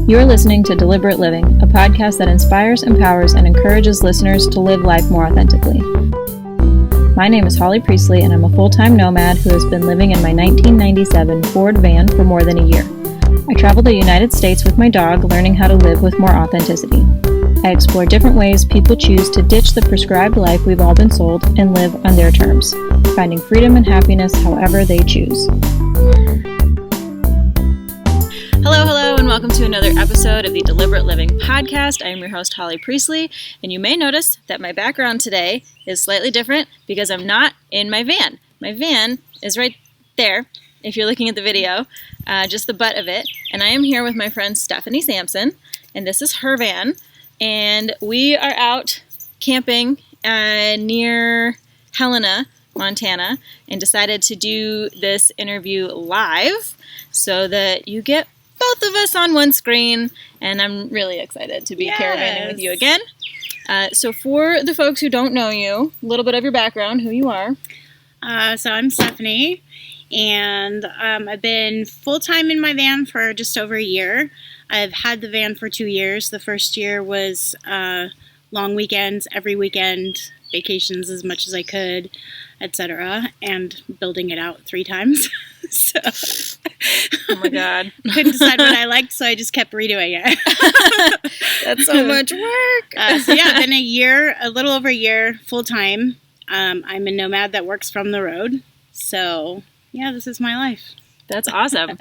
You're listening to Deliberate Living, a podcast that inspires, empowers, and encourages listeners to live life more authentically. My name is Holly Priestley, and I'm a full-time nomad who has been living in my 1997 Ford van for more than a year. I travel the United States with my dog, learning how to live with more authenticity. I explore different ways people choose to ditch the prescribed life we've all been sold and live on their terms, finding freedom and happiness however they choose. Hello, and welcome to another episode of the Deliberate Living podcast. I am your host, Holly Priestley, and you may notice that my background today is slightly different because I'm not in my van. My van is right there, if you're looking at the video, just the butt of it, and I am here with my friend Steph Sampson, and this is her van, and we are out camping near Helena, Montana, and decided to do this interview live so that you get both of us on one screen, and I'm really excited to be caravanning with you again. So for the folks who don't know you, a little bit of your background, who you are. So I'm Stephanie, and I've been full-time in my van for just over a year. I've had the van for 2 years. The first year was long weekends, every weekend, vacations as much as I could, etc., and building it out 3 times. So, oh my God. Couldn't decide what I liked, so I just kept redoing it. That's so much work. So yeah, been a little over a year, full-time. I'm a nomad that works from the road. So yeah, this is my life. That's awesome.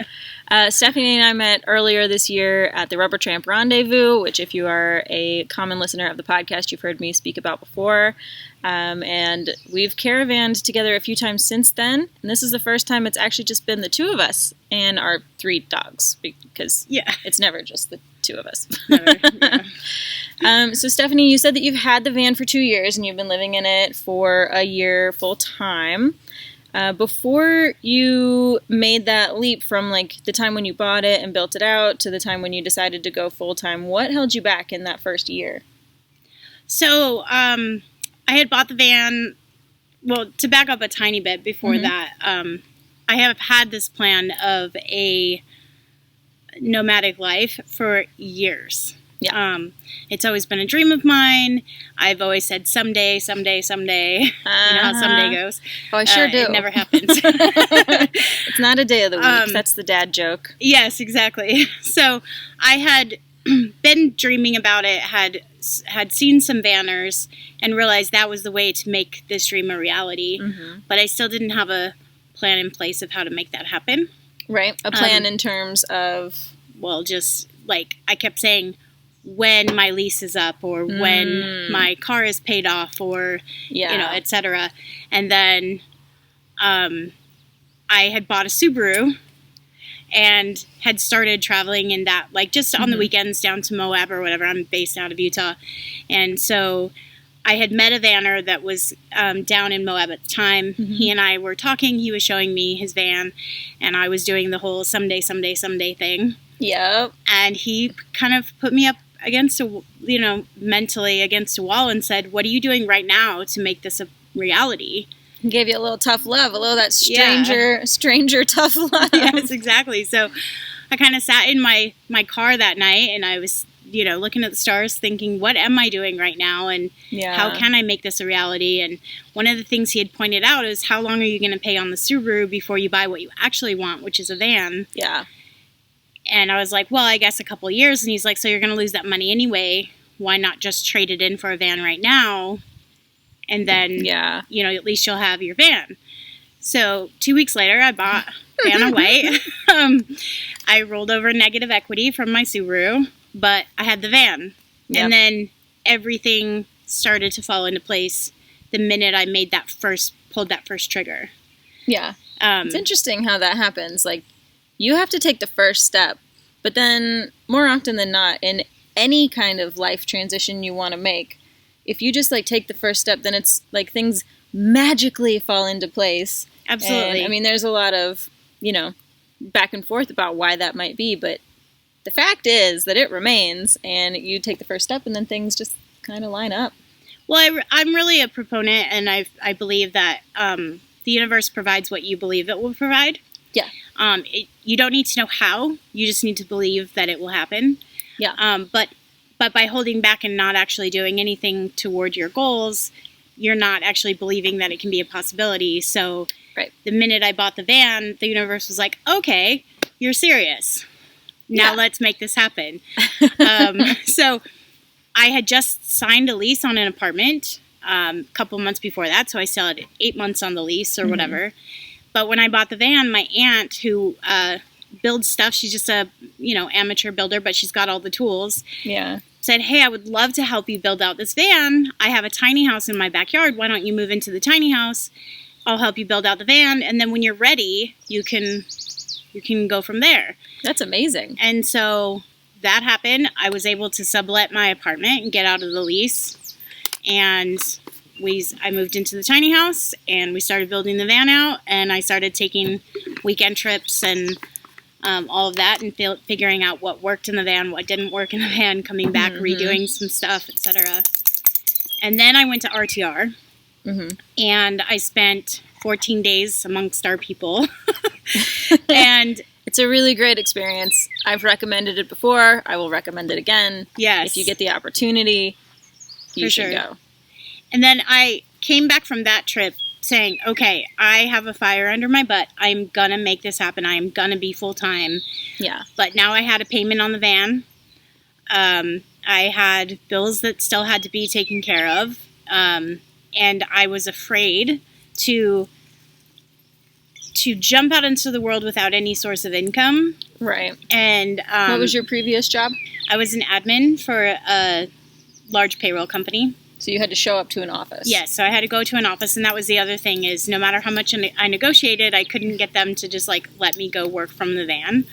Stephanie and I met earlier this year at the Rubber Tramp Rendezvous, which if you are a common listener of the podcast, you've heard me speak about before. And we've caravanned together a few times since then. And this is the first time it's actually just been the 2 of us and our 3 dogs, because it's never just the 2 of us. Never, yeah. So Stephanie, you said that you've had the van for 2 years and you've been living in it for a year full time. Before you made that leap from like the time when you bought it and built it out to the time when you decided to go full time, what held you back in that first year? So I had bought the van. Well, to back up a tiny bit before that, I have had this plan of a nomadic life for years. Yeah. It's always been a dream of mine. I've always said someday. You know how someday goes. Oh, I sure do. It never happens. It's not a day of the week. That's the dad joke. Yes, exactly. So I had been dreaming about it, had seen some banners, and realized that was the way to make this dream a reality. But I still didn't have a plan in place of how to make that happen. Right. A plan in terms of? Well, just like I kept saying, when my lease is up, or when my car is paid off, or, etc. And then I had bought a Subaru and had started traveling in that, like just on the weekends down to Moab or whatever. I'm based out of Utah. And so I had met a vanner that was down in Moab at the time. He and I were talking. He was showing me his van, and I was doing the whole someday thing. Yep. And he kind of put me up against mentally against a wall and said, "What are you doing right now to make this a reality?" He gave you a little tough love, a little that stranger tough love. Yes, exactly. So I kind of sat in my car that night, and I was, looking at the stars thinking, what am I doing right now? And how can I make this a reality? And one of the things he had pointed out is, how long are you going to pay on the Subaru before you buy what you actually want, which is a van? Yeah. And I was like, well, I guess a couple of years. And he's like, so you're going to lose that money anyway. Why not just trade it in for a van right now? And then, at least you'll have your van. So 2 weeks later, I bought Vanna White. I rolled over negative equity from my Subaru, but I had the van. Yep. And then everything started to fall into place the minute I pulled that first trigger. Yeah. It's interesting how that happens. Like, you have to take the first step, but then more often than not, in any kind of life transition you want to make, if you just like take the first step, then it's like things magically fall into place. Absolutely. And, I mean, there's a lot of, back and forth about why that might be, but the fact is that it remains, and you take the first step, and then things just kind of line up. Well, I'm really a proponent, and I believe that the universe provides what you believe it will provide. Yeah. You don't need to know how. You just need to believe that it will happen. Yeah. But by holding back and not actually doing anything toward your goals, you're not actually believing that it can be a possibility. So the minute I bought the van, the universe was like, okay, you're serious. Now let's make this happen. So I had just signed a lease on an apartment a couple months before that. So I still had 8 months on the lease or whatever. But when I bought the van, my aunt who builds stuff, she's just a, amateur builder, but she's got all the tools. Yeah. Said, hey, I would love to help you build out this van. I have a tiny house in my backyard. Why don't you move into the tiny house? I'll help you build out the van. And then when you're ready, you can go from there. That's amazing. And so that happened. I was able to sublet my apartment and get out of the lease. And I moved into the tiny house and we started building the van out. And I started taking weekend trips and all of that and figuring out what worked in the van, what didn't work in the van, coming back, redoing some stuff, etc. And then I went to RTR and I spent 14 days amongst our people. And it's a really great experience. I've recommended it before. I will recommend it again. Yes. If you get the opportunity, you should go. And then I came back from that trip saying, okay, I have a fire under my butt. I'm going to make this happen. I'm going to be full-time. Yeah. But now I had a payment on the van. I had bills that still had to be taken care of. And I was afraid to jump out into the world without any source of income. Right. And what was your previous job? I was an admin for a large payroll company. So you had to show up to an office. Yes, so I had to go to an office, and that was the other thing is no matter how much I negotiated, I couldn't get them to just let me go work from the van.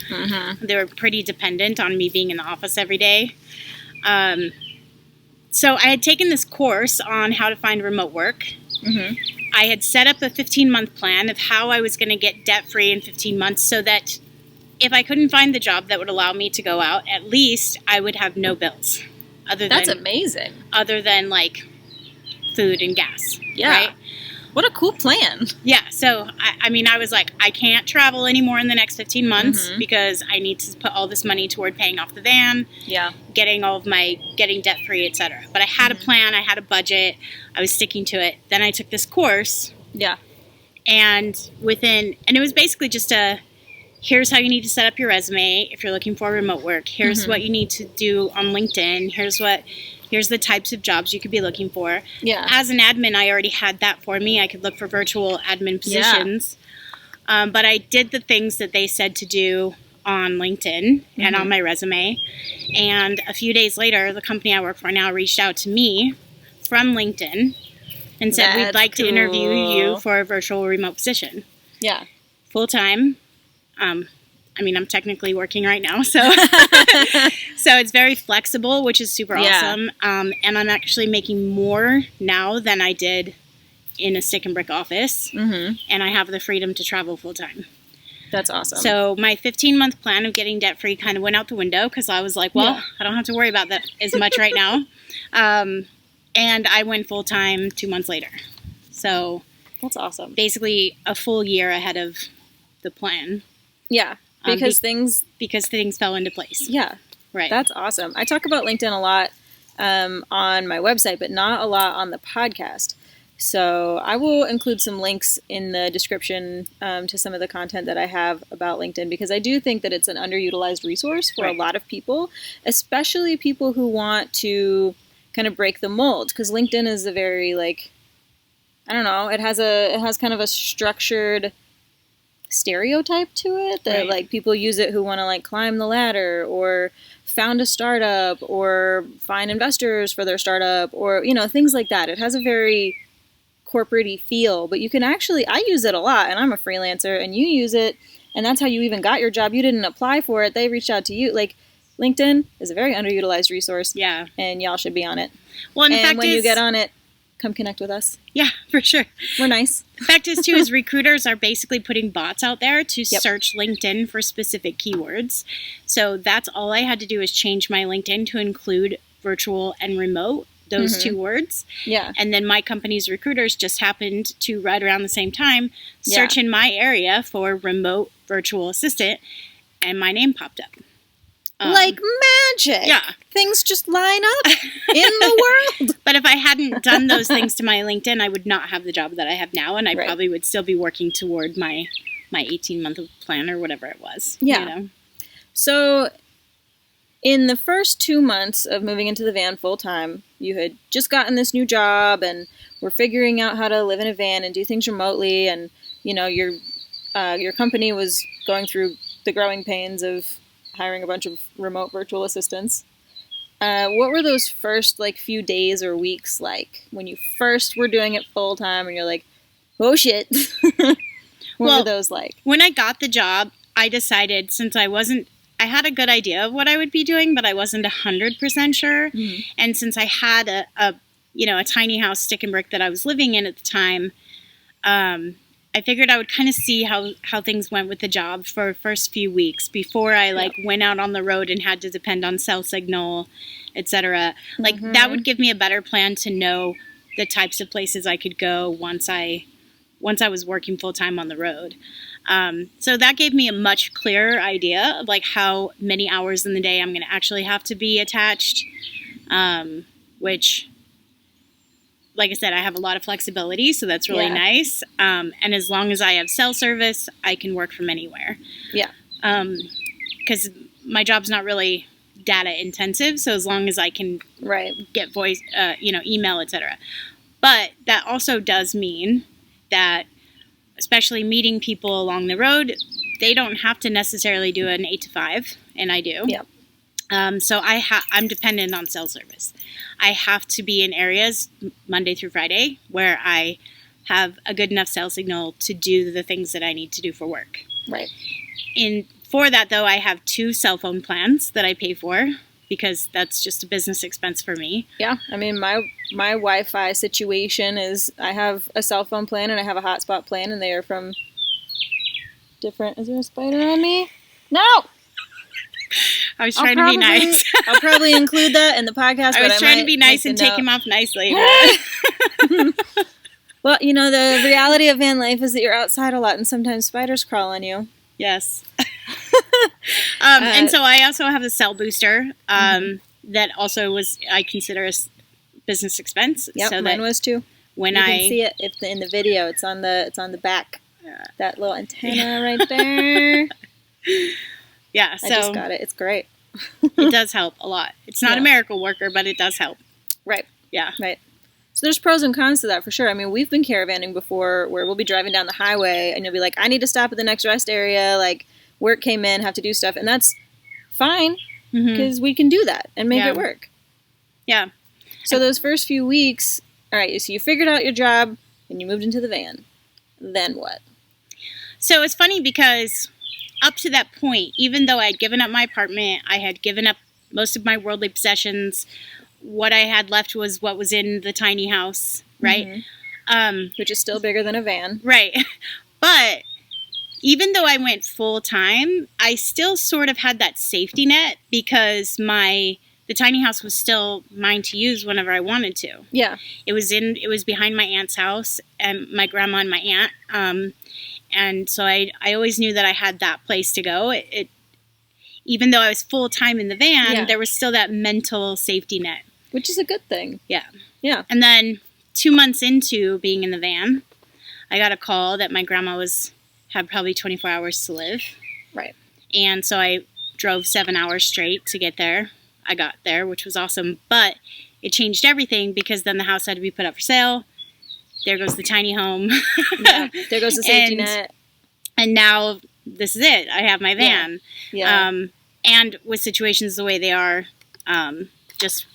They were pretty dependent on me being in the office every day. So I had taken this course on how to find remote work. I had set up a 15-month plan of how I was going to get debt-free in 15 months so that if I couldn't find the job that would allow me to go out, at least I would have no bills. That's amazing. Other than, food and gas. Yeah. Right? What a cool plan. Yeah. So, I was like, I can't travel anymore in the next 15 months because I need to put all this money toward paying off the van. Yeah. Getting debt-free, etc. But I had a plan. I had a budget. I was sticking to it. Then I took this course. Yeah. And it was basically just here's how you need to set up your resume if you're looking for remote work. Here's what you need to do on LinkedIn. Here's the types of jobs you could be looking for. Yeah. As an admin, I already had that for me. I could look for virtual admin positions. Yeah. But I did the things that they said to do on LinkedIn and on my resume. And a few days later, the company I work for now reached out to me from LinkedIn and said, we'd like to interview you for a virtual remote position. Yeah. Full-time. I'm technically working right now, so so it's very flexible, which is super awesome. And I'm actually making more now than I did in a stick and brick office, and I have the freedom to travel full time. That's awesome. So my 15-month plan of getting debt free kind of went out the window because I was like, well, I don't have to worry about that as much right now. And I went full time 2 months later. So that's awesome. Basically a full year ahead of the plan. Yeah. Because things fell into place. Yeah. Right. That's awesome. I talk about LinkedIn a lot on my website, but not a lot on the podcast. So I will include some links in the description to some of the content that I have about LinkedIn, because I do think that it's an underutilized resource for a lot of people, especially people who want to kind of break the mold, because LinkedIn is a very I don't know, it has kind of a structured stereotype to it that people use it who want to climb the ladder or found a startup or find investors for their startup or things like that. It has a very corporate-y feel, but you can actually, I use it a lot, and I'm a freelancer, and you use it, and that's how you even got your job. You didn't apply for it. They reached out to you. LinkedIn is a very underutilized resource. Yeah. And y'all should be on it. Well, in fact, when you get on it, come connect with us. Yeah, for sure. We're nice. The fact is, too, is recruiters are basically putting bots out there to search LinkedIn for specific keywords. So that's all I had to do is change my LinkedIn to include virtual and remote, those two words. Yeah. And then my company's recruiters just happened to, right around the same time, search in my area for remote virtual assistant, and my name popped up. Like magic. Yeah. Things just line up in the world. But if I hadn't done those things to my LinkedIn, I would not have the job that I have now, and I probably would still be working toward my 18-month plan or whatever it was. Yeah. You know? So in the first 2 months of moving into the van full-time, you had just gotten this new job and were figuring out how to live in a van and do things remotely, and, you know, your company was going through the growing pains of hiring a bunch of remote virtual assistants. What were those first, like, few days or weeks like when you first were doing it full-time and you're like, oh, shit. What were those like? When I got the job, I decided, since I had a good idea of what I would be doing, but I wasn't 100% sure. Mm-hmm. And since I had a tiny house, stick and brick that I was living in at the time, I figured I would kind of see how things went with the job for the first few weeks before I went out on the road and had to depend on cell signal, etc. Like that would give me a better plan to know the types of places I could go once I was working full time on the road. So that gave me a much clearer idea of like how many hours in the day I'm going to actually have to be attached, which, like I said, I have a lot of flexibility, so that's really nice. And as long as I have cell service, I can work from anywhere. Yeah. Because my job's not really data intensive, so as long as I can get voice, email, etc. But that also does mean that, especially meeting people along the road, they don't have to necessarily do an 8 to 5, and I do. Yep. So I'm dependent on cell service. I have to be in areas Monday through Friday where I have a good enough cell signal to do the things that I need to do for work. Right. For that, though, I have 2 cell phone plans that I pay for because that's just a business expense for me. Yeah. I mean, my Wi-Fi situation is I have a cell phone plan and I have a hotspot plan, and they are from different... Is there a spider on me? No! I was trying to be nice. I'll probably include that in the podcast. I was trying to be nice and take him off nicely. Well, you know, the reality of van life is that you're outside a lot, and sometimes spiders crawl on you. Yes. And so I also have a cell booster that also I consider a business expense. Yep, so mine was too. When you can see it in the video, it's on the back. That little antenna right there. Yeah, so I just got it. It's great. It does help a lot. It's not a miracle worker, but it does help. Right. Yeah. Right. So there's pros and cons to that for sure. I mean, we've been caravanning before where we'll be driving down the highway and you'll be like, I need to stop at the next rest area. Like, work came in, have to do stuff. And that's fine because we can do that and make it work. Yeah. So those first few weeks, all right, so you figured out your job and you moved into the van. Then what? So it's funny because up to that point, even though I'd given up my apartment, I had given up most of my worldly possessions, what I had left was what was in the tiny house, right? Which is still bigger than a van. Right. But even though I went full time, I still sort of had that safety net because the tiny house was still mine to use whenever I wanted to. Yeah. It was behind my aunt's house and my grandma and my aunt. And so I always knew that I had that place to go. Even though I was full time in the van, there was still that mental safety net. Which is a good thing. Yeah. Yeah. And then 2 months into being in the van, I got a call that my grandma had probably 24 hours to live. Right. And so I drove 7 hours straight to get there. I got there, which was awesome. But it changed everything because then the house had to be put up for sale. There goes the tiny home. Yeah, there goes the safety net. And now this is it. I have my van. Yeah. And with situations the way they are, just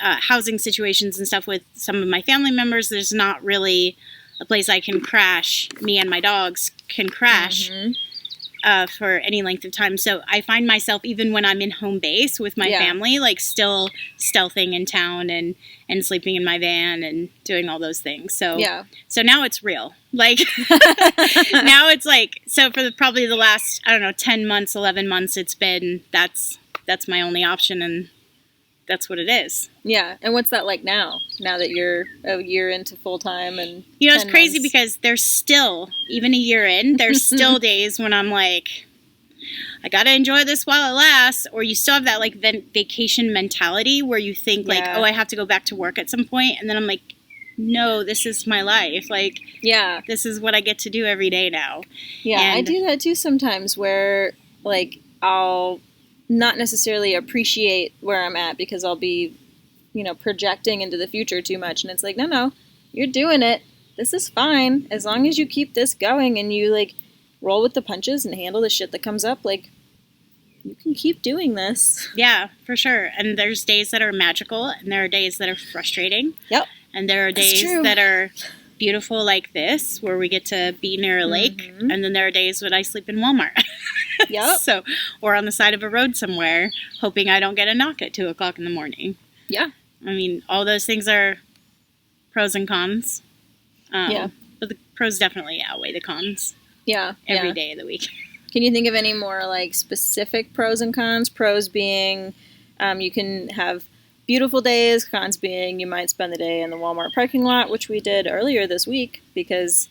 housing situations and stuff with some of my family members, there's not really a place I can crash. Me and my dogs can crash for any length of time. So I find myself, even when I'm in home base with my family, like still stealthing in town and sleeping in my van and doing all those things. So so now it's real. Like now it's like, so for probably the last, 10 months, 11 months, it's been, that's my only option. And that's what it is. Yeah. And what's that like now that you're a year into full-time? And it's crazy because there's still, even a year in, there's still days when I'm like, I got to enjoy this while it lasts. Or you still have that like vacation mentality where you think like, oh, I have to go back to work at some point. And then I'm like, no, this is my life. Like, this is what I get to do every day now. Yeah, I do that too sometimes where like I'll not necessarily appreciate where I'm at because I'll be, projecting into the future too much. And it's like, no, you're doing it. This is fine. As long as you keep this going and you like roll with the punches and handle the shit that comes up, like you can keep doing this. Yeah, for sure. And there's days that are magical and there are days that are frustrating. Yep. And there are days that are beautiful like this, where we get to be near a lake. And then there are days when I sleep in Walmart. Yep. Or on the side of a road somewhere, hoping I don't get a knock at 2:00 in the morning. Yeah. I mean, all those things are pros and cons. But the pros definitely outweigh the cons. Yeah. Every day of the week. Can you think of any more like specific pros and cons? Pros being you can have beautiful days, cons being you might spend the day in the Walmart parking lot, which we did earlier this week because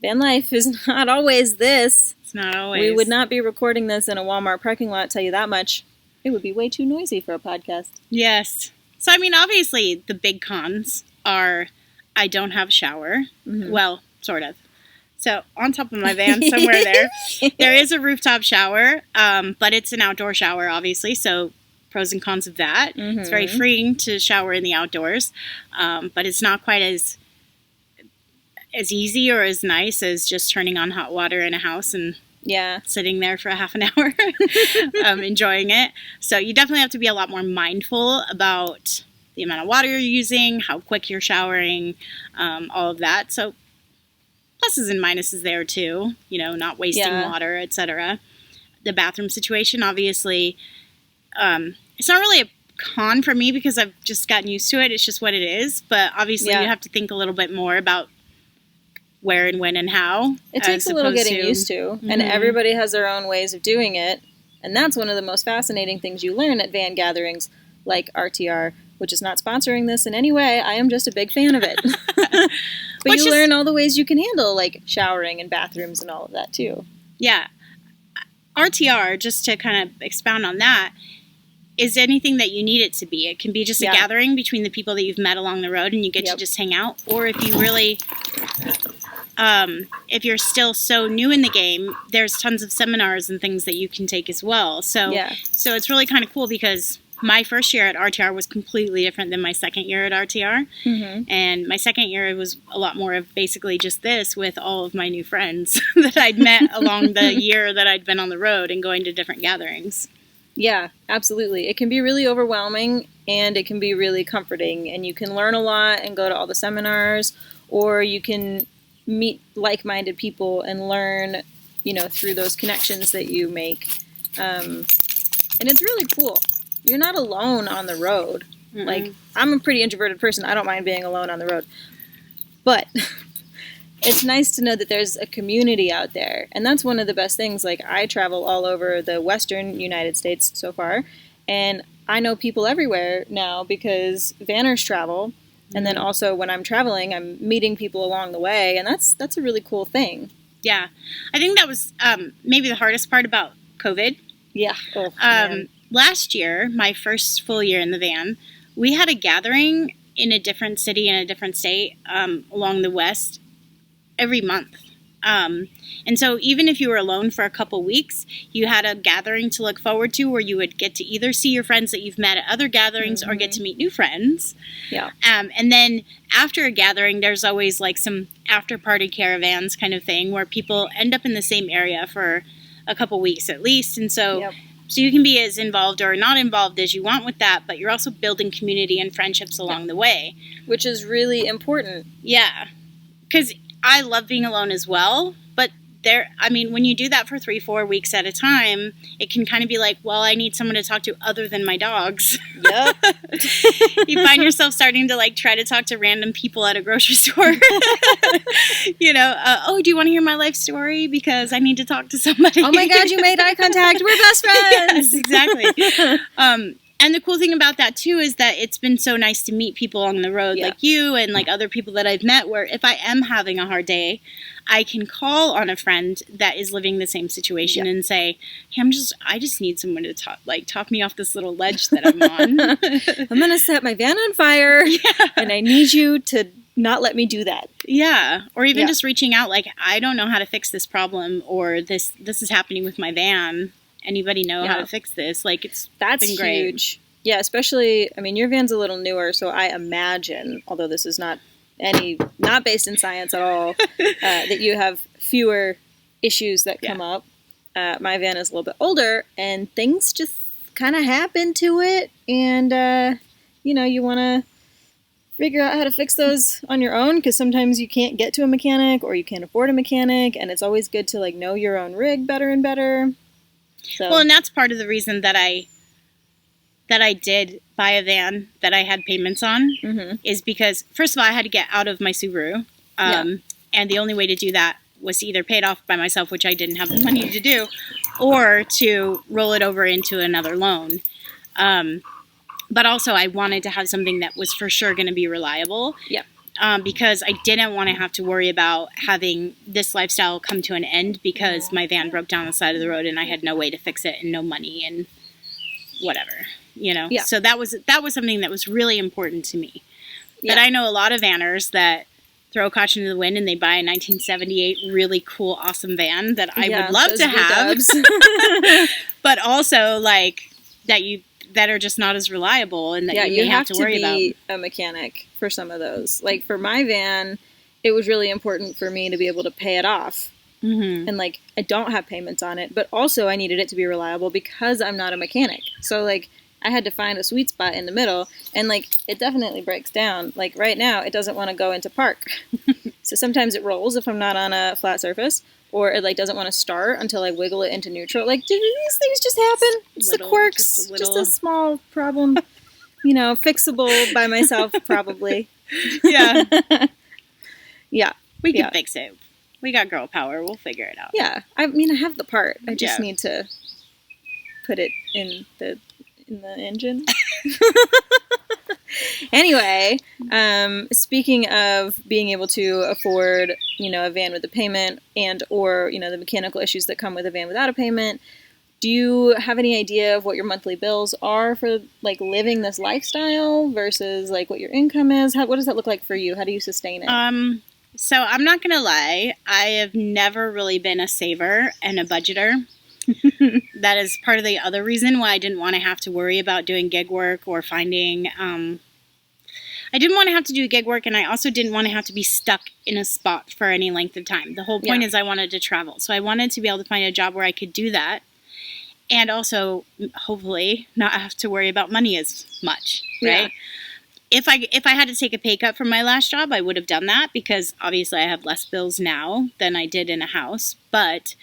van life is not always this. It's not always. We would not be recording this in a Walmart parking lot, tell you that much. It would be way too noisy for a podcast. Yes. So, I mean, obviously the big cons are I don't have a shower. Well, sort of. So, on top of my van, somewhere there is a rooftop shower, but it's an outdoor shower, obviously, so pros and cons of that. It's very freeing to shower in the outdoors, but it's not quite as easy or as nice as just turning on hot water in a house and sitting there for a half an hour, enjoying it. So you definitely have to be a lot more mindful about the amount of water you're using, how quick you're showering, all of that. So pluses and minuses there too, not wasting water, etc. The bathroom situation, obviously, it's not really a con for me because I've just gotten used to it. It's just what it is. But obviously you have to think a little bit more about where and when and how. It takes a little getting used to. And everybody has their own ways of doing it. And that's one of the most fascinating things you learn at van gatherings like RTR, which is not sponsoring this in any way. I am just a big fan of it. But you learn all the ways you can handle like showering and bathrooms and all of that too. Yeah. RTR, just to kind of expound on that, is anything that you need it to be. It can be just a gathering between the people that you've met along the road and you get to just hang out. Or if you really, if you're still so new in the game, there's tons of seminars and things that you can take as well. So it's really kind of cool because my first year at RTR was completely different than my second year at RTR. And my second year was a lot more of basically just this with all of my new friends that I'd met along the year that I'd been on the road and going to different gatherings. Yeah, absolutely. It can be really overwhelming and it can be really comforting. And you can learn a lot and go to all the seminars, or you can meet like-minded people and learn, through those connections that you make. And it's really cool. You're not alone on the road. Like, I'm a pretty introverted person. I don't mind being alone on the road. But it's nice to know that there's a community out there. And that's one of the best things. Like, I travel all over the western United States so far. And I know people everywhere now because vanners travel. And then also when I'm traveling, I'm meeting people along the way. And that's a really cool thing. Yeah. I think that was maybe the hardest part about COVID. Yeah. Oh, last year, my first full year in the van, we had a gathering in a different city in a different state along the west every month. And so even if you were alone for a couple weeks, you had a gathering to look forward to where you would get to either see your friends that you've met at other gatherings or get to meet new friends. Yeah. And then after a gathering, there's always like some after party caravans kind of thing where people end up in the same area for a couple weeks at least. And so So you can be as involved or not involved as you want with that, but you're also building community and friendships along the way. Which is really important. Yeah. Because I love being alone as well, but when you do that for 3-4 weeks at a time, it can kind of be like, well, I need someone to talk to other than my dogs. Yep. You find yourself starting to like try to talk to random people at a grocery store. Do you want to hear my life story? Because I need to talk to somebody. Oh my God, you made eye contact. We're best friends. Yes, exactly. And the cool thing about that, too, is that it's been so nice to meet people on the road like you and like other people that I've met where if I am having a hard day, I can call on a friend that is living the same situation and say, hey, I just need someone to talk me off this little ledge that I'm on. I'm going to set my van on fire and I need you to not let me do that. Yeah. Or even just reaching out like, I don't know how to fix this problem or this is happening with my van. Anybody know how to fix this? Like, that's been great. Huge. Yeah, especially, I mean, your van's a little newer, so I imagine, although this is not based in science at all, that you have fewer issues that come up. My van is a little bit older, and things just kind of happen to it, and, you want to figure out how to fix those on your own, because sometimes you can't get to a mechanic, or you can't afford a mechanic, and it's always good to, like, know your own rig better and better. So. Well, and that's part of the reason that I did buy a van that I had payments on is because, first of all, I had to get out of my Subaru. And the only way to do that was to either pay it off by myself, which I didn't have the money to do, or to roll it over into another loan. But also I wanted to have something that was for sure going to be reliable. Yeah. Because I didn't want to have to worry about having this lifestyle come to an end because my van broke down on the side of the road and I had no way to fix it and no money and whatever, Yeah. So that was something that was really important to me. Yeah. But I know a lot of vanners that throw caution to the wind and they buy a 1978 really cool, awesome van that I would love to have. But also like that are just not as reliable and that you may have to worry about. You have to be a mechanic for some of those. Like for my van, it was really important for me to be able to pay it off. Mm-hmm. And like, I don't have payments on it, but also I needed it to be reliable because I'm not a mechanic. So like, I had to find a sweet spot in the middle and like, it definitely breaks down. Like right now, it doesn't want to go into park. So sometimes it rolls if I'm not on a flat surface. Or it like doesn't want to start until I wiggle it into neutral. Like, do these things just happen? It's the quirks. Just a small problem, fixable by myself probably. Yeah. Yeah. We can fix it. We got girl power. We'll figure it out. Yeah. I mean, I have the part. I just need to put it in the engine. Anyway, speaking of being able to afford, a van with a payment and or, the mechanical issues that come with a van without a payment, do you have any idea of what your monthly bills are for, like, living this lifestyle versus, like, what your income is? What does that look like for you? How do you sustain it? So I'm not going to lie. I have never really been a saver and a budgeter. That is part of the other reason why I didn't want to have to worry about doing gig work or finding, I didn't want to have to do gig work and I also didn't want to have to be stuck in a spot for any length of time. The whole point is I wanted to travel. So I wanted to be able to find a job where I could do that and also hopefully not have to worry about money as much, right? Yeah. If I had to take a pay cut from my last job, I would have done that because obviously I have less bills now than I did in a house, but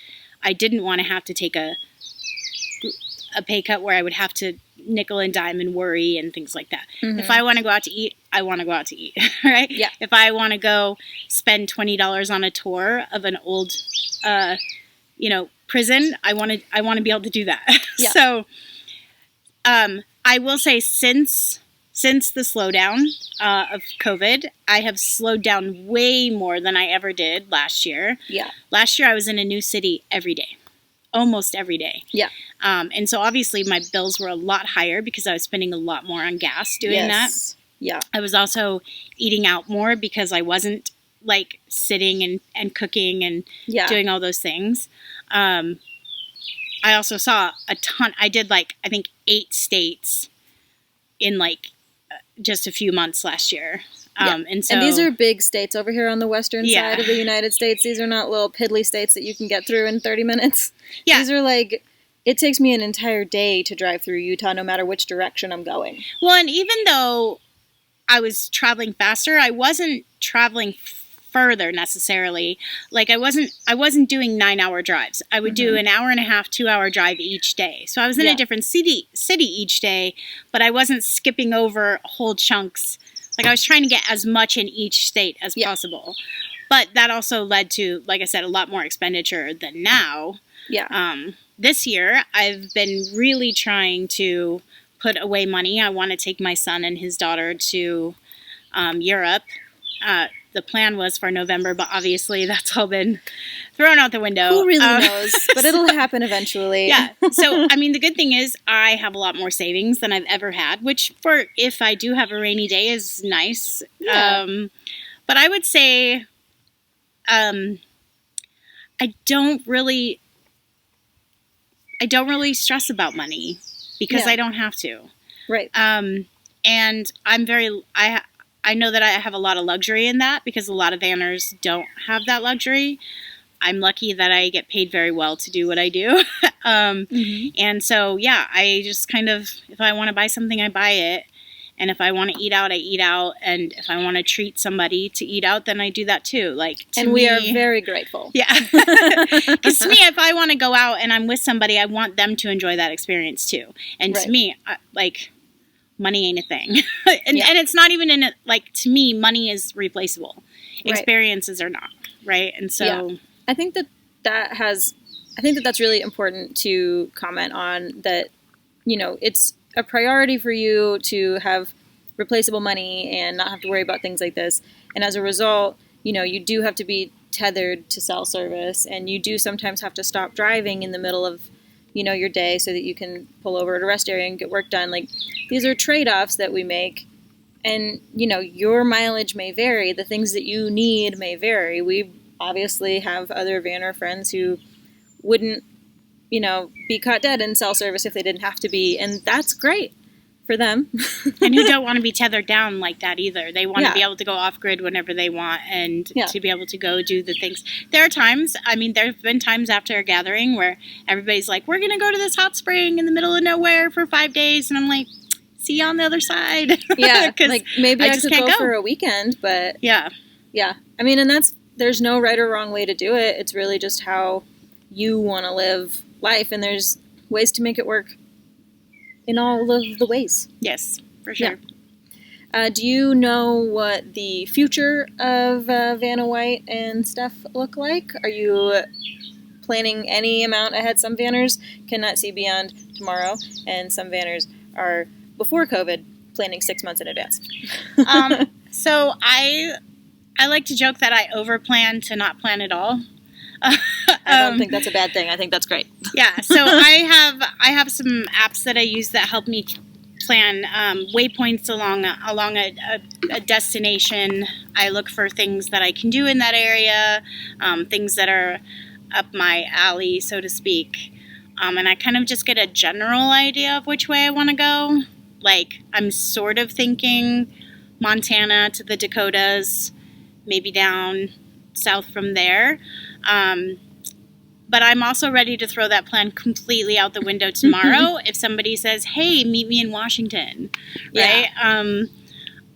I didn't want to have to take a pay cut where I would have to nickel and dime and worry and things like that. Mm-hmm. If I want to go out to eat, I want to go out to eat, right? Yeah. If I want to go spend $20 on a tour of an old, prison, I want to be able to do that. Yeah. So, I will say since the slowdown of COVID, I have slowed down way more than I ever did last year. Yeah. Last year I was in a new city every day. Almost every day. Yeah. And so obviously my bills were a lot higher because I was spending a lot more on gas doing that. Yeah. I was also eating out more because I wasn't like sitting and cooking and doing all those things. I also saw a ton. I did I think 8 states in just a few months last year. And these are big states over here on the western side of the United States. These are not little piddly states that you can get through in 30 minutes. Yeah. These are it takes me an entire day to drive through Utah no matter which direction I'm going. Well, and even though I was traveling faster, I wasn't traveling further necessarily. I wasn't doing 9-hour drives. I would do an hour and a half, 2-hour drive each day. So I was in a different city each day, but I wasn't skipping over whole chunks. I was trying to get as much in each state as possible. But that also led to, like I said, a lot more expenditure than now. Yeah. This year, I've been really trying to put away money. I want to take my son and his daughter to Europe. The plan was for November, but obviously that's all been thrown out the window. Who really knows? But it'll happen eventually. Yeah. So, I mean, the good thing is I have a lot more savings than I've ever had, which for if I do have a rainy day is nice. Yeah. But I would say I don't really stress about money because I don't have to. Right. And I know that I have a lot of luxury in that because a lot of vanners don't have that luxury. I'm lucky that I get paid very well to do what I do. And so, yeah, I just kind of, if I want to buy something, I buy it. And if I want to eat out, I eat out. And if I want to treat somebody to eat out, then I do that too. And we are very grateful. Yeah. Because to me, if I want to go out and I'm with somebody, I want them to enjoy that experience too. And to me, money ain't a thing. And it's not even to me, money is replaceable. Experiences are not, right? And so I think that's really important to comment on, that, it's a priority for you to have replaceable money and not have to worry about things like this. And as a result, you do have to be tethered to cell service, and you do sometimes have to stop driving in the middle of your day so that you can pull over at a rest area and get work done. These are trade-offs that we make, and your mileage may vary. The things that you need may vary. We obviously have other vanner friends who wouldn't be caught dead in cell service if they didn't have to be, and that's great for them. And who don't want to be tethered down like that either. They want to be able to go off-grid whenever they want and to be able to go do the things. There are times, there have been times after a gathering where everybody's like, we're going to go to this hot spring in the middle of nowhere for 5 days. And I'm like, see you on the other side. Yeah, maybe I could go for a weekend, but... Yeah. And there's no right or wrong way to do it. It's really just how you want to live life, and there's ways to make it work in all of the ways. Yes, for sure. Yeah. Do you know what the future of Vanna White and Steph look like? Are you planning any amount ahead? Some vanners cannot see beyond tomorrow, and some vanners are, before COVID, planning 6 months in advance. So I like to joke that I overplan to not plan at all. I don't think that's a bad thing. I think that's great. Yeah. So I have some apps that I use that help me plan waypoints along a destination. I look for things that I can do in that area, things that are up my alley, so to speak. And I kind of just get a general idea of which way I want to go. I'm sort of thinking Montana to the Dakotas, maybe down south from there. But I'm also ready to throw that plan completely out the window tomorrow if somebody says, hey, meet me in Washington, right? Yeah.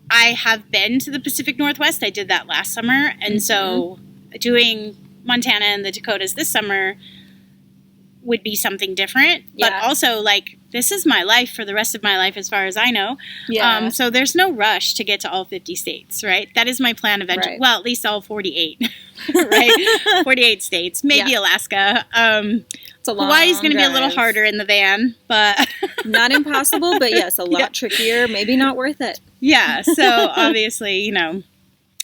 I have been to the Pacific Northwest. I did that last summer. And so doing Montana and the Dakotas this summer would be something different. But also, this is my life for the rest of my life as far as I know. Yeah. So there's no rush to get to all 50 states, right? That is my plan eventually. Right. Well, at least all 48, right? 48 states, maybe Alaska. It's a long Hawaii's going to be a little harder in the van, but... Not impossible, but yes, a lot trickier. Maybe not worth it. Yeah, so obviously,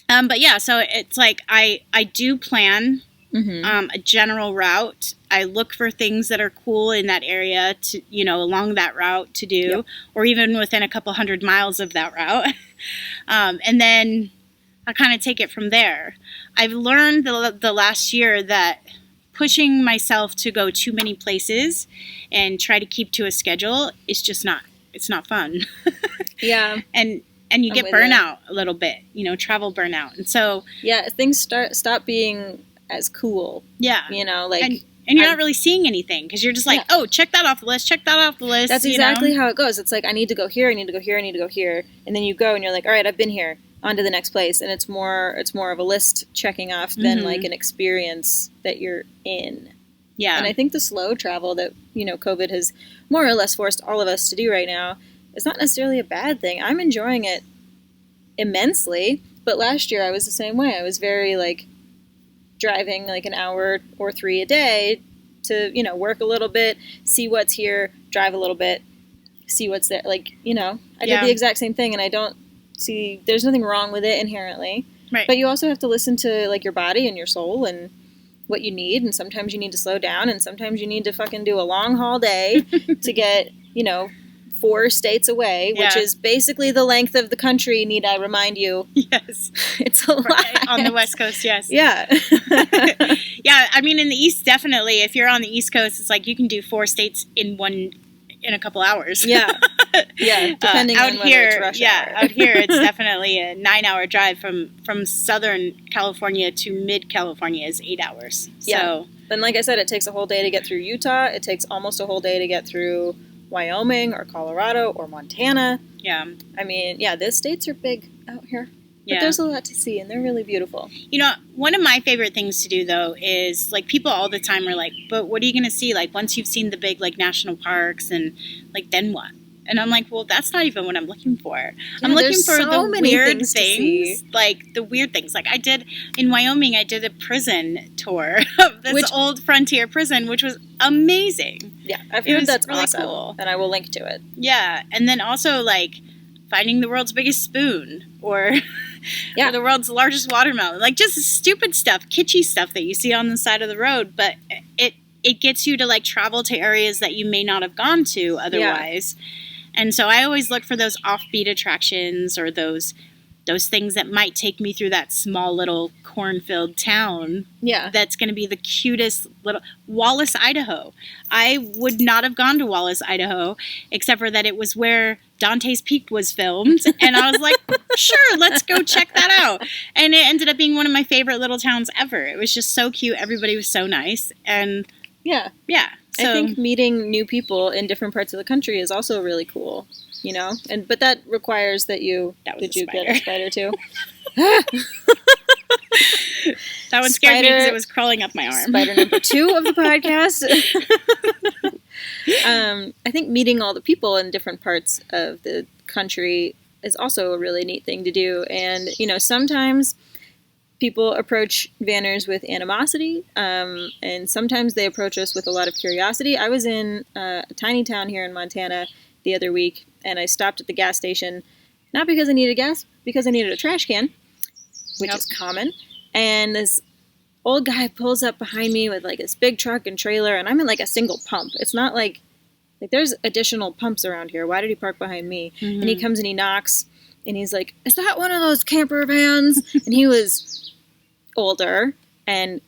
But yeah, so it's I do plan a general route. I look for things that are cool in that area to, along that route to do, or even within a couple 100 miles of that route. And then I kind of take it from there. I've learned the last year that pushing myself to go too many places and try to keep to a schedule is just it's not fun. Yeah. And you get burnout a little bit, travel burnout. And so... Yeah, things stop being as cool. Yeah. And you're not really seeing anything because you're just oh, check that off the list, check that off the list. That's exactly how it goes. It's I need to go here, I need to go here, I need to go here. And then you go and you're all right, I've been here, on to the next place. And it's more of a list checking off than an experience that you're in. Yeah. And I think the slow travel that, COVID has more or less forced all of us to do right now is not necessarily a bad thing. I'm enjoying it immensely. But last year I was the same way. I was very driving an hour or 3 a day to, work a little bit, see what's here, drive a little bit. see what's there. Like, you know, I did the exact same thing, and I don't see, there's nothing wrong with it inherently. Right. But you also have to listen to, like, your body and your soul and what you need, and sometimes you need to slow down, and sometimes you need to fucking do a long haul day to get, you know, 4 states away, which is basically the length of the country, need I remind you. Yes. It's a lot. On the West Coast, yes. Yeah. Yeah, I mean, in the East, definitely. If you're on the East Coast, it's like you can do 4 states in a couple hours. Yeah. Yeah, depending on whether it's rush hour. Out here, it's definitely a 9-hour drive from Southern California to mid-California is 8 hours. Yeah. So, and like I said, it takes a whole day to get through Utah. It takes almost a whole day to get through Wyoming or Colorado or Montana. Yeah. I mean, yeah, the states are big out here. But Yeah. there's a lot to see, and they're really beautiful. You know, one of my favorite things to do, though, is, like, people all the time are like, but what are you going to see? Like, once you've seen the big, like, national parks and, like, then what? And I'm like, well, that's not even what I'm looking for. I'm looking for so the many weird things, like the weird things. Like in Wyoming, I did a prison tour of this old frontier prison, which was amazing. Yeah, I've heard that's really awesome, cool. and I will link to it. Yeah, and then also, like, finding the world's biggest spoon or the world's largest watermelon. Like, just stupid stuff, kitschy stuff that you see on the side of the road, but it gets you to, like, travel to areas that you may not have gone to otherwise. Yeah. And so I always look for those offbeat attractions or those things that might take me through that small little cornfield town. Yeah. That's going to be the cutest little Wallace, Idaho. I would not have gone to Wallace, Idaho, except for that it was where Dante's Peak was filmed. And I was like, sure, let's go check that out. And it ended up being one of my favorite little towns ever. It was just so cute. Everybody was so nice. And yeah. So, I think meeting new people in different parts of the country is also really cool, you know? But that requires that you... Did you get a spider too? That one scared me because it was crawling up my arm. Spider number 2 of the podcast. I think meeting all the people in different parts of the country is also a really neat thing to do. And, you know, sometimes people approach vanners with animosity, and sometimes they approach us with a lot of curiosity. I was in a tiny town here in Montana the other week, and I stopped at the gas station, not because I needed gas, because I needed a trash can, which is common. And this old guy pulls up behind me with, like, this big truck and trailer, and I'm in, like, a single pump. It's not like there's additional pumps around here. Why did he park behind me? Mm-hmm. And he comes and he knocks, and he's like, is that one of those camper vans? And he was older and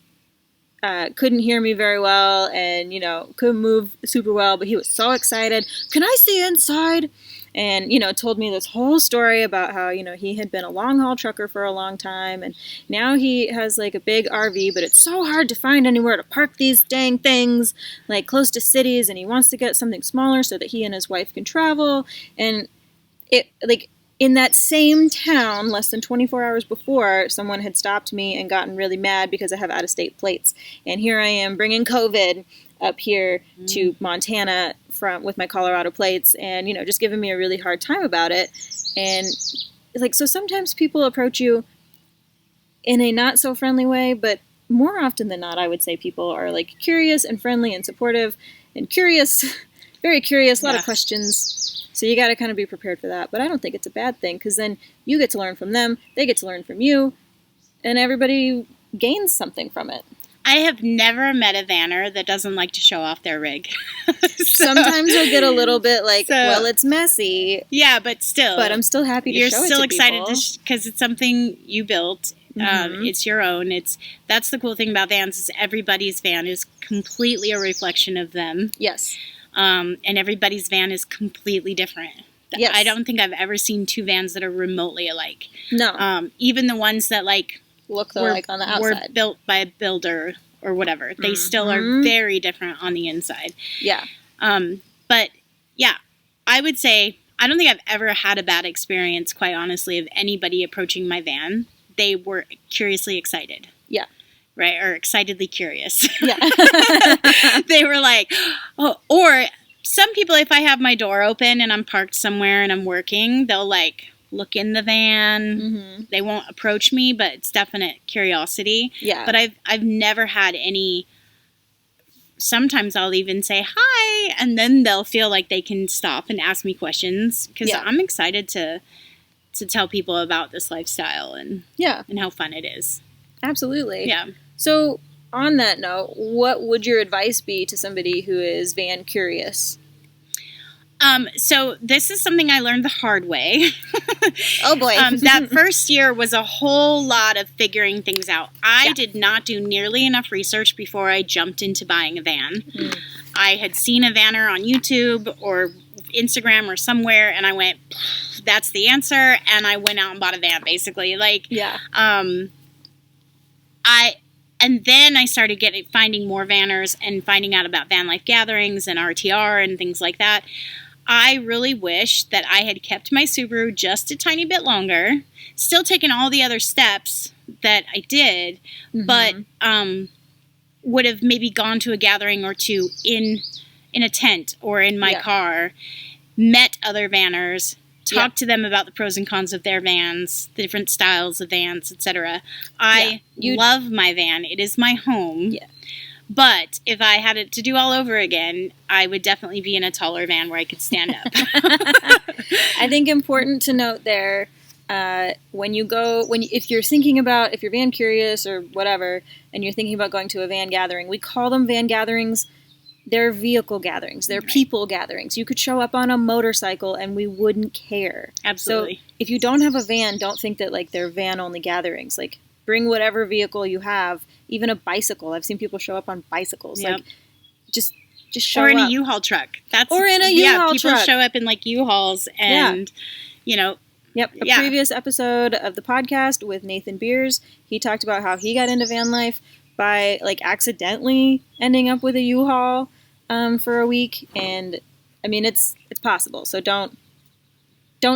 couldn't hear me very well, and, you know, couldn't move super well, but he was so excited. Can I see inside? And, you know, told me this whole story about how, you know, he had been a long haul trucker for a long time, and now he has, like, a big RV, but it's so hard to find anywhere to park these dang things, like, close to cities, and he wants to get something smaller so that he and his wife can travel. And it, like, in that same town, less than 24 hours before, someone had stopped me and gotten really mad because I have out-of-state plates. And here I am bringing COVID up here to Montana with my Colorado plates, and, you know, just giving me a really hard time about it. And, like, so sometimes people approach you in a not-so-friendly way, but more often than not, I would say people are, like, curious and friendly and supportive and curious, very curious, a lot of questions. So you got to kind of be prepared for that. But I don't think it's a bad thing, because then you get to learn from them, they get to learn from you, and everybody gains something from it. I have never met a vanner that doesn't like to show off their rig. Sometimes you'll get a little bit like, well, it's messy. Yeah, but still. But I'm still happy to show it to people. You're still excited because it's something you built. Mm-hmm. It's your own. That's the cool thing about vans is everybody's van is completely a reflection of them. Yes. And everybody's van is completely different. Yes. I don't think I've ever seen 2 vans that are remotely alike. No. Even the ones that, like, look like on the outside were built by a builder or whatever. They still are very different on the inside. Yeah. But yeah, I would say I don't think I've ever had a bad experience, quite honestly, of anybody approaching my van. They were curiously excited. Yeah. Right? Or excitedly curious. Yeah. They were like, oh, or some people, if I have my door open and I'm parked somewhere and I'm working, they'll, like, look in the van. Mm-hmm. They won't approach me, but it's definite curiosity. Yeah. But I've never had any sometimes I'll even say hi, and then they'll feel like they can stop and ask me questions, because I'm excited to tell people about this lifestyle and how fun it is. Absolutely. Yeah. So on that note, what would your advice be to somebody who is van curious? So this is something I learned the hard way. Oh boy. That first year was a whole lot of figuring things out. I did not do nearly enough research before I jumped into buying a van. I had seen a vanner on YouTube or Instagram or somewhere, and I went, that's the answer. And I went out and bought a van, basically. And then I started finding more vanners and finding out about van life gatherings and RTR and things like that. I really wish that I had kept my Subaru just a tiny bit longer, still taken all the other steps that I did, but would have maybe gone to a gathering or two in a tent or in my car, met other vanners, talked to them about the pros and cons of their vans, the different styles of vans, etc. I love my van. It is my home. Yeah. But if I had it to do all over again, I would definitely be in a taller van where I could stand up. I think important to note there, if you're thinking about, if you're van curious or whatever, and you're thinking about going to a van gathering, we call them van gatherings. They're vehicle gatherings. They're people gatherings. You could show up on a motorcycle and we wouldn't care. Absolutely. So if you don't have a van, don't think that they're van only gatherings. Bring whatever vehicle you have, even a bicycle. I've seen people show up on bicycles. Yep. Just show up. Or in a U-Haul truck. Or in a U-Haul truck. People show up in U-Hauls and, Yep. A previous episode of the podcast with Nathan Beers, he talked about how he got into van life by accidentally ending up with a U-Haul for a week. And I mean, it's possible. So don't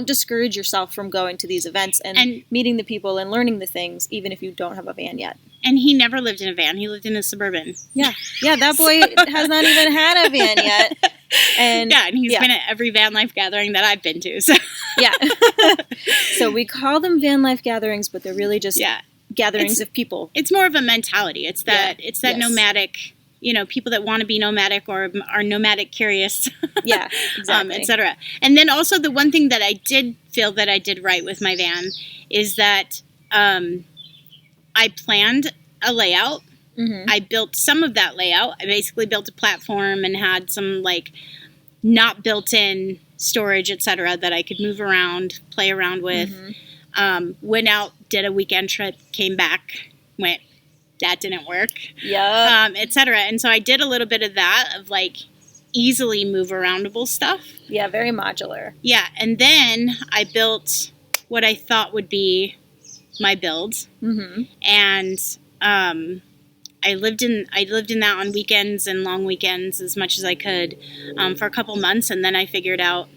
discourage yourself from going to these events and meeting the people and learning the things, even if you don't have a van yet. And he never lived in a van. He lived in a Suburban. Yeah. Yeah, that boy has not even had a van yet. And he's been at every van life gathering that I've been to. So. Yeah. So we call them van life gatherings, but they're really just gatherings of people. It's more of a mentality. It's that nomadic, people that want to be nomadic or are nomadic curious. Yeah, exactly. Etc. And then also the one thing that I did feel that I did right with my van is that I planned a layout. Mm-hmm. I built some of that layout. I basically built a platform and had some not built-in storage, etc., that I could move around, play around with. Mm-hmm. Went out, did a weekend trip, came back, went, that didn't work. Yeah. Etc. And so I did a little bit of that, of easily move aroundable stuff. Yeah, very modular. Yeah, and then I built what I thought would be my build. Mm-hmm. And I lived in that on weekends and long weekends as much as I could for a couple months, and then I figured out,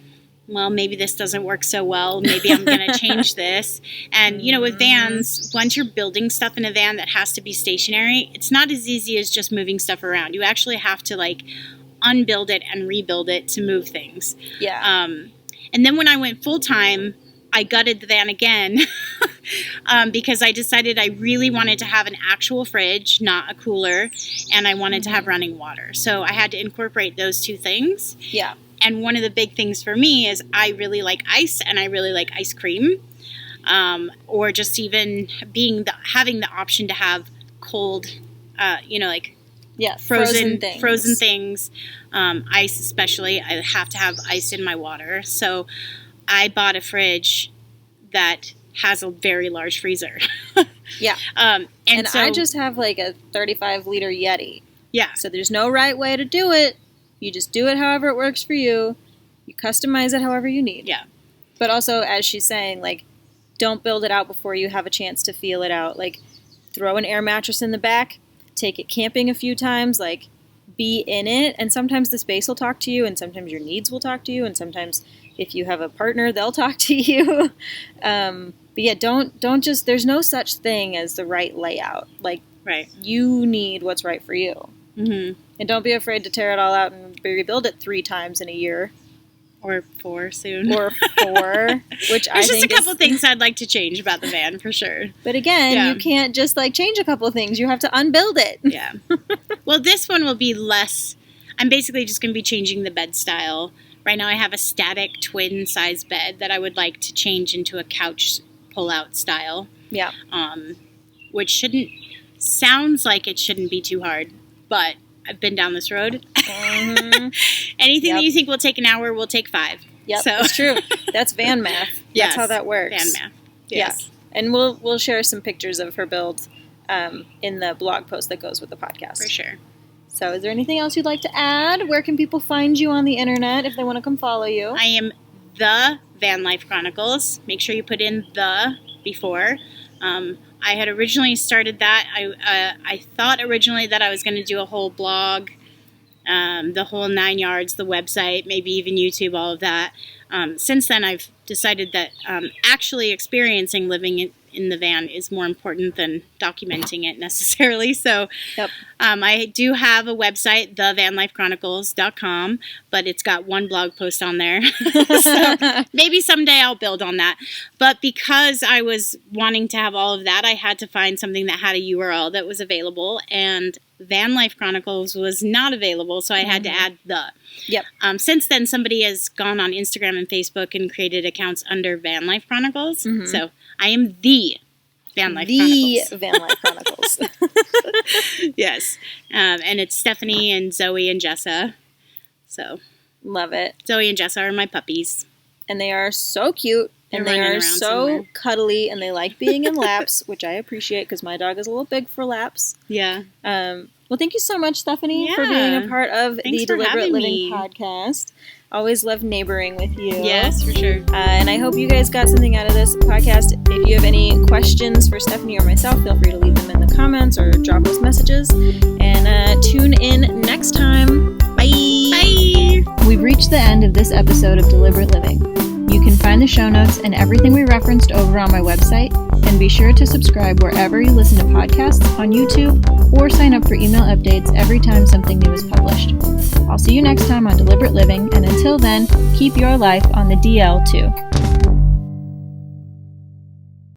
well, maybe this doesn't work so well. Maybe I'm going to change this. And, with vans, once you're building stuff in a van that has to be stationary, it's not as easy as just moving stuff around. You actually have to, unbuild it and rebuild it to move things. Yeah. And then when I went full-time, I gutted the van again because I decided I really wanted to have an actual fridge, not a cooler, and I wanted to have running water. So I had to incorporate those two things. Yeah. And one of the big things for me is I really like ice and I really like ice cream, or just even having the option to have cold, frozen things, ice especially. I have to have ice in my water. So I bought a fridge that has a very large freezer. Yeah. And so I just have a 35-liter Yeti. Yeah. So there's no right way to do it. You just do it however it works for you. You customize it however you need. Yeah. But also, as she's saying, don't build it out before you have a chance to feel it out. Throw an air mattress in the back, take it camping a few times, be in it. And sometimes the space will talk to you, and sometimes your needs will talk to you, and sometimes if you have a partner, they'll talk to you. But yeah, don't just, there's no such thing as the right layout. Right. You need what's right for you. Mm-hmm. And don't be afraid to tear it all out and rebuild it 3 times in a year. Or 4 soon. Or 4, which I think There's just a couple things I'd like to change about the van, for sure. But again, you can't just, change a couple things. You have to unbuild it. Yeah. Well, this one will be less. I'm basically just going to be changing the bed style. Right now I have a static twin size bed that I would like to change into a couch pull-out style. Yeah. Which sounds like it shouldn't be too hard, but I've been down this road. Mm-hmm. Anything that you think will take an hour will take 5. Yep, that's true. That's van math. That's how that works. Van math. Yes. Yeah. And we'll share some pictures of her build in the blog post that goes with the podcast. For sure. So is there anything else you'd like to add? Where can people find you on the internet if they want to come follow you? I am the Van Life Chronicles. Make sure you put in the before. I had originally started that. I thought originally that I was going to do a whole blog, the whole 9 yards, the website, maybe even YouTube, all of that. Since then, I've decided that actually experiencing living in the van is more important than documenting it necessarily. So I do have a website, thevanlifechronicles.com, but it's got one blog post on there. So maybe someday I'll build on that. But because I was wanting to have all of that, I had to find something that had a URL that was available, and Van Life Chronicles was not available, so I had to add the. Yep. Since then, somebody has gone on Instagram and Facebook and created accounts under Van Life Chronicles. Mm-hmm. So I am the Van Life Chronicles. The Van Life Chronicles. Yes. And it's Stephanie and Zoe and Jessa. So. Love it. Zoe and Jessa are my puppies. And they are so cute. And they are so cuddly, and they like being in laps, which I appreciate because my dog is a little big for laps. Yeah. Well, thank you so much, Stephanie, for being a part of the Deliberate Living podcast. Always love neighboring with you. Yes, for sure. And I hope you guys got something out of this podcast. If you have any questions for Stephanie or myself, feel free to leave them in the comments or drop us messages. And tune in next time. Bye. Bye. We've reached the end of this episode of Deliberate Living. You can find the show notes and everything we referenced over on my website, and be sure to subscribe wherever you listen to podcasts on YouTube, or sign up for email updates every time something new is published. I'll see you next time on Deliberate Living, and until then, keep your life on the DL too.